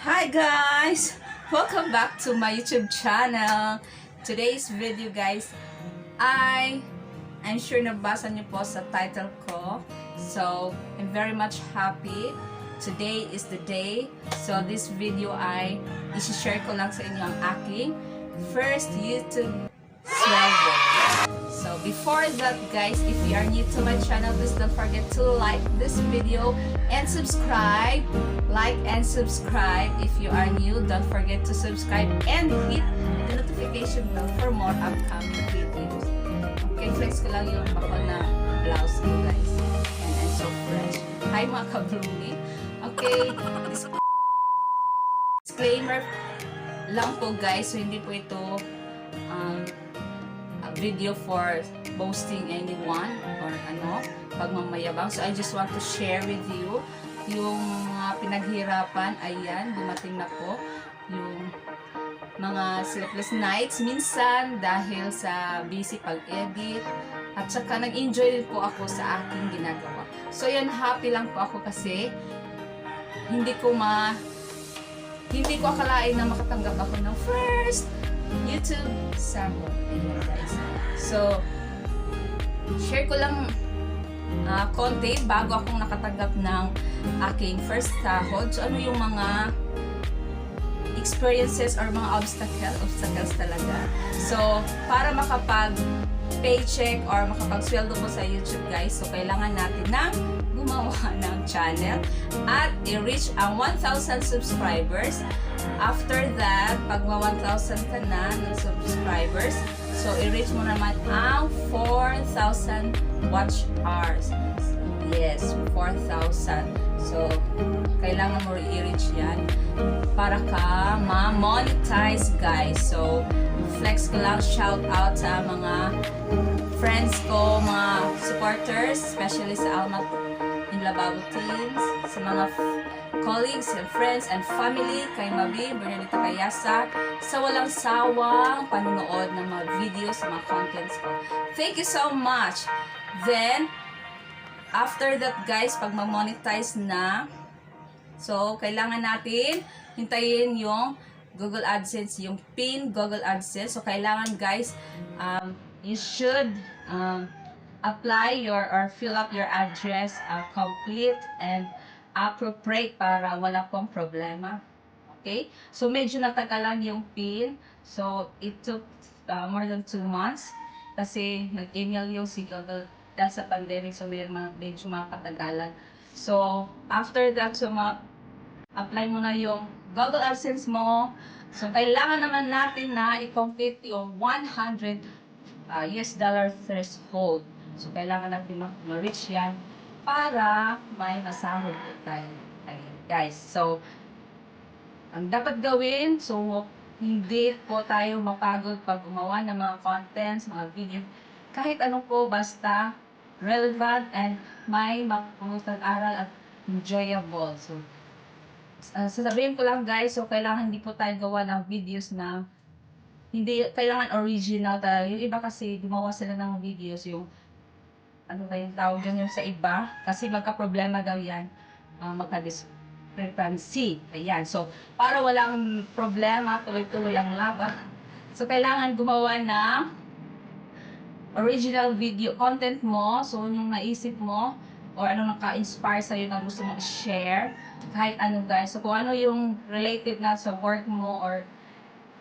Hi guys! Welcome back to my YouTube channel. Today's video guys, I'm sure nabasa niyo po sa title ko. So, I'm very much happy. Today is the day. So, this video ay isi-share ko lang sa inyo ang aking first YouTube sweldo. So, before that guys, if you are new to my channel, please don't forget to like this video and subscribe. Like and subscribe. If you are new, don't forget to subscribe and hit the notification bell for more upcoming videos. Okay, flex ko lang yung bako na blouse ko guys. And I'm so fresh. Hi mga ka-blooming. Okay, disclaimer lang po guys. So, hindi po ito a video for boasting anyone or pagmamayabang. So, I just want to share with you yung mga pinaghirapan. Ayan, dumating na po yung mga sleepless nights minsan dahil sa busy pag-edit at saka nag-enjoy din po ako sa aking ginagawa. So yan, happy lang po ako kasi hindi ko akalain na makatanggap ako ng first YouTube sahod. Ayan guys. So share ko lang konti bago akong nakatanggap ng aking first sahod. So, ano yung mga experiences or mga obstacles talaga. So, para makapag-paycheck or makapag-sweldo po sa YouTube guys, so kailangan natin ng gumawa ng channel at i-reach ang 1,000 subscribers. After that, pag 1,000 ka na ng subscribers, so i-reach mo naman ang 4,000 watch hours. Yes, 4,000. So, kailangan mo i-reach yan para ka ma-monetize guys. So, flex ko lang, shout out sa mga friends ko, mga supporters, especially sa Alma in Lababo Teams, sa mga colleagues and friends and family, kay Mabi, Bernadita Kayasa, sa walang sawang panonood ng mga videos, mga contents ko. Thank you so much! Then, after that guys, pag ma-monetize na, so, kailangan natin hintayin yung Google AdSense, yung PIN Google AdSense. So, kailangan guys, you should apply or fill up your address complete and appropriate para wala pong problema. Okay? So, medyo natagalan yung PIN. So, it took more than 2 months kasi nag-email yung si Google dahil sa pandemic. So, medyo makatagalan. So, after that, so, apply mo na yung Google AdSense mo. So, kailangan naman natin na i-complete yung $100 threshold. So, kailangan natin ma-reach yan para may masahod tayo. Ayun, guys. So, ang dapat gawin, so, hindi po tayo mapagod pag gumawa ng mga contents, mga video. Kahit ano po, basta relevant and may mapangutang aral at enjoyable. So, sasabihin ko lang guys, so kailangan hindi po tayo gawa ng videos na hindi kailangan original tayo. Yung iba kasi gumawa sila ng videos yung ano ba yung tawag yun yung sa iba kasi magka-problema daw yan, magka-discrepancy. Ayan, so para walang problema, tuloy-tuloy ang laban. So kailangan gumawa ng original video content mo, so yung naisip mo or ano naka-inspire sa'yo na gusto mo i-share, kahit ano guys. So kung ano yung related na sa work mo or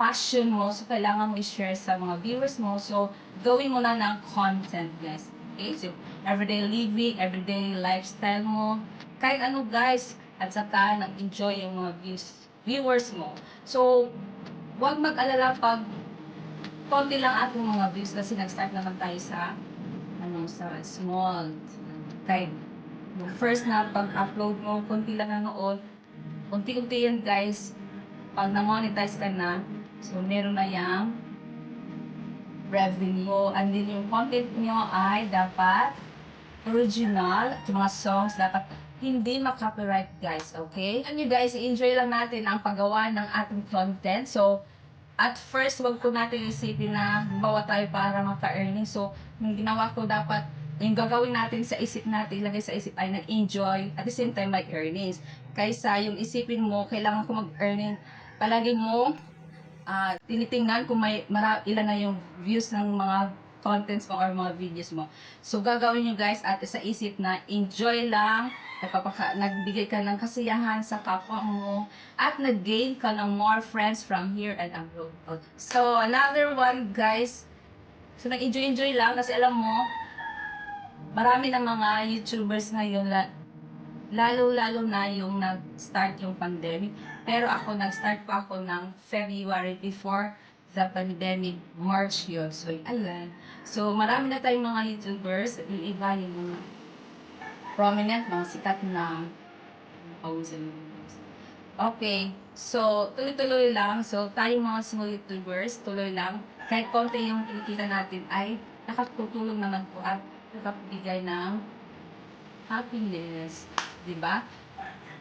passion mo, so kailangan mo i-share sa mga viewers mo. So gawin mo na ng content guys. Okay, so everyday living, everyday lifestyle mo, kahit ano guys, at saka nag-enjoy yung mga viewers mo. So huwag mag-alala pag konti lang ating mga views kasi nag-start naman tayo sa sa small. Kahit yung first na pag-upload mo, konti lang nanood. Unti-unti yan guys. Pag na-monetize ka na, so meron na yung revenue. And then yung content nyo ay dapat original. At yung mga songs dapat hindi ma-copyright guys. Okay? And you guys, enjoy lang natin ang paggawa ng ating content. So, at first, wag po natin isipin na bawa tayo para maka-earning. So, yung ginawa ko dapat yung gagawin natin sa isip natin, ilagay sa isip ay nag-enjoy, at the same time may earnings. Kaysa yung isipin mo, kailangan ko mag-earning, palagi mo tinitingnan kung ilan na yung views ng mga contents mo or mga videos mo. So, gagawin nyo guys at sa isip na enjoy lang, nagbigay ka ng kasiyahan sa kapwa mo, at nag-gain ka ng more friends from here and abroad. So, another one guys, so nag-enjoy lang kasi alam mo, marami ng mga YouTubers ngayon, lalo-lalo na yung nag-start yung pandemic. Pero ako, nag-start pa ako ng February before the pandemic, March yun. So, ayan. So, marami na tayong mga YouTubers. Yung iba, yung mga prominent, mga sikat na okay. So, tuloy-tuloy lang. So, tayong mga small YouTubers, tuloy lang. Kahit konti yung kinikita natin ay nakatutulong naman po at nakapibigay ng happiness. Diba?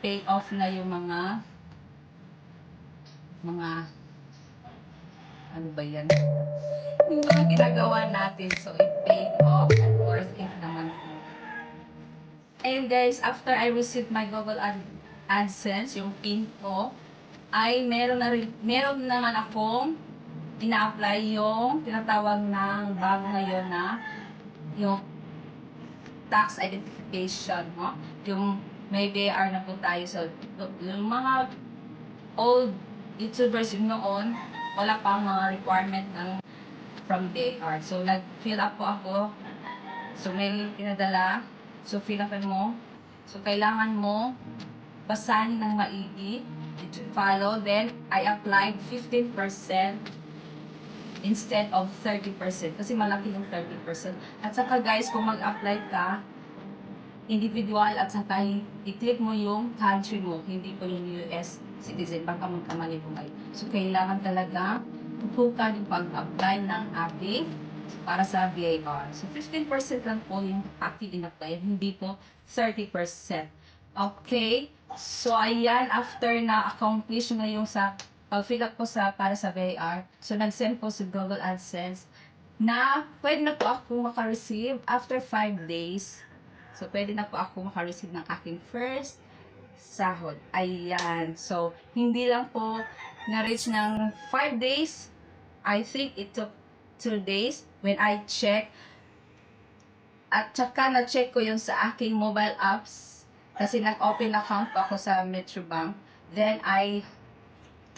Pay off na yung mga ano ba yan? Yung mga ginagawa natin. So, it paid off and worth it naman po. And guys, after I received my Google AdSense, yung PIN ko, ay meron naman akong ina-apply yung tinatawag ng bago ngayon na yung tax identification, no? Yung may BR na po tayo. So, yung mga old YouTubers yung noon, wala pang mga requirement from BR. So, nag-fill up po ako. So, may pinadala. So, fill up mo. So, kailangan mo basahin ng maigi. Follow. Then, I applied 15% instead of 30%. Kasi malaki yung 30%. At saka guys, kung mag-apply ka, individual at saka i-click mo yung country mo, hindi po yung US citizen, baka magkamali po kayo. So, kailangan talaga tutukan yung pag-apply ng ating para sa BIR. So, 15% lang po yung aking in-apply, hindi po 30%. Okay? So, ayan, after na-accomplish na yung sa pag-fill up ko para sa BIR, so, nag-send po si Google AdSense na pwede na po ako makareceive after 5 days. So, pwede na po ako makareceive ng aking first sahod. Ayan. So, hindi lang po na-reach ng 5 days. I think it took 2 days when I check. At saka na-check ko yung sa aking mobile apps. Kasi nag-open account po ako sa Metrobank. Then, I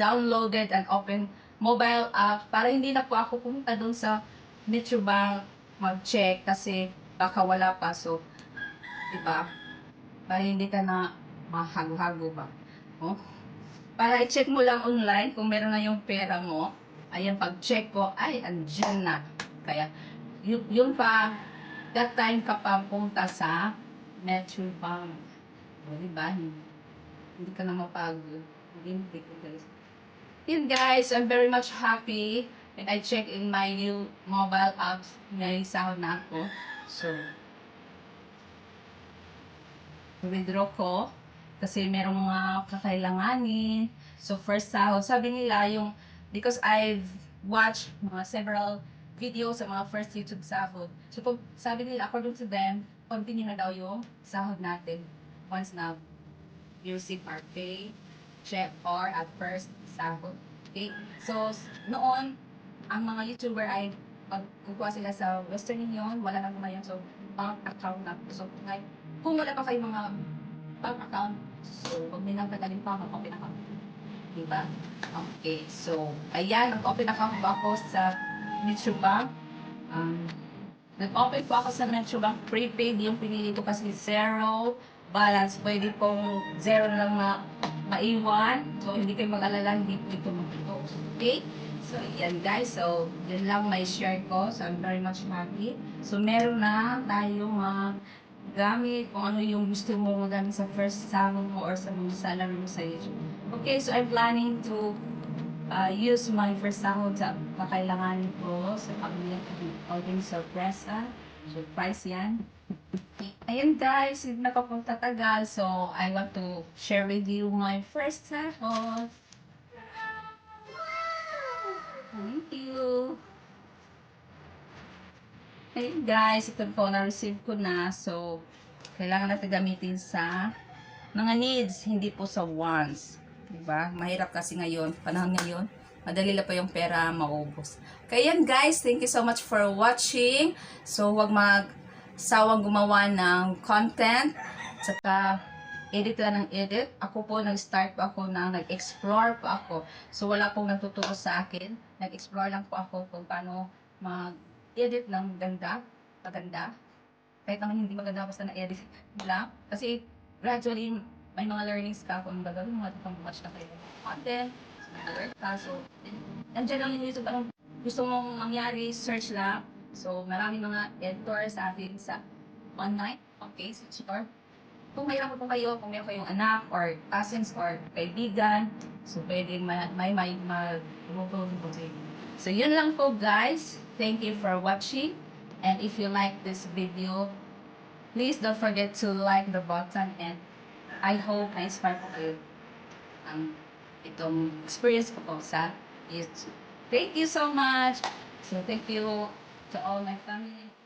downloaded and open mobile app para hindi na po ako pumunta dun sa Metrobank mag-check kasi baka wala pa. So, diba? Para hindi ka na mahago-hago ba. Oh? Para i-check mo lang online kung meron na yung pera mo. Ayan, pag-check ko, ay, andyan na. Kaya, yun pa, that time ka pa punta sa Metrobank. O, diba? Hindi ka na mapagod. Hindi ko guys. Yun guys, I'm very much happy when I check in my new mobile apps. May sahod na ako. So, withdraw ko kasi merong mga kakailanganin. So, first sahod, sabi nila yung, because I've watched several videos sa mga first YouTube sahod. So, sabi nila, according to them, continue na daw yung sahod natin once na we receive our pay, check, or at first sahod. Okay? So, noon, ang mga YouTuber ay pag kukuha sila sa Western Union, wala na ngayon. So, bank account na. So, kung wala pa kayo mga bank account, so, huwag nilang tagalin pa, mag-open account. Diba? Okay, so, ayan, nag-open account po ako sa Metrobank. Nag-open po ako sa Metrobank prepaid, yung pinili ko kasi zero balance. Pwede pong zero na lang maiwan. So, hindi kayo mag-alala, hindi po ito mag-close. Okay? So, yan guys. So, yan lang may share ko. So, I'm very much happy. So, meron na tayong gamit kung ano yung gusto mo magamit sa first sahod mo or sa mga salary mo sa YouTube. Okay, so I'm planning to use my first sahod sa kakailanganin ko sa pamilya ko din sorpresa. Surprise yan. Ayun guys, hindi na papunta tagal. So, I want to share with you my first sahod. Thank you. Hey guys, ito po na-receive ko na. So, kailangan natin gamitin sa mga needs, hindi po sa wants. Diba? Mahirap kasi ngayon, panahon ngayon, madali lang pa yung pera maubos. Kaya yan guys, thank you so much for watching. So, huwag sawang gumawa ng content. Saka, edit lang ng edit. Ako po, nag-start po ako nag-explore po ako. So, wala pong nagtuturo sa akin. Nag-explore lang po ako kung paano mag-edit ng maganda. Kahit naman hindi maganda, basta na-edit lang. Kasi, gradually, may mga learnings ka kung gagawin mo at kung watch na kayo ng content. So, nag-learn ka. So, nandiyan lang yung YouTube. Anong gusto mong mangyari, search lang. So, marami mga editors sa atin sa online. Okay, search or kung mayroon po kayo, kung mayroon kayong anak or cousins or kaibigan, so pwede may mag-google po sa inyo. So, yun lang po guys. Thank you for watching. And if you like this video, please don't forget to like the button and I hope na-inspire po kayo ang itong experience ko po sa YouTube. Thank you so much. So, thank you to all my family.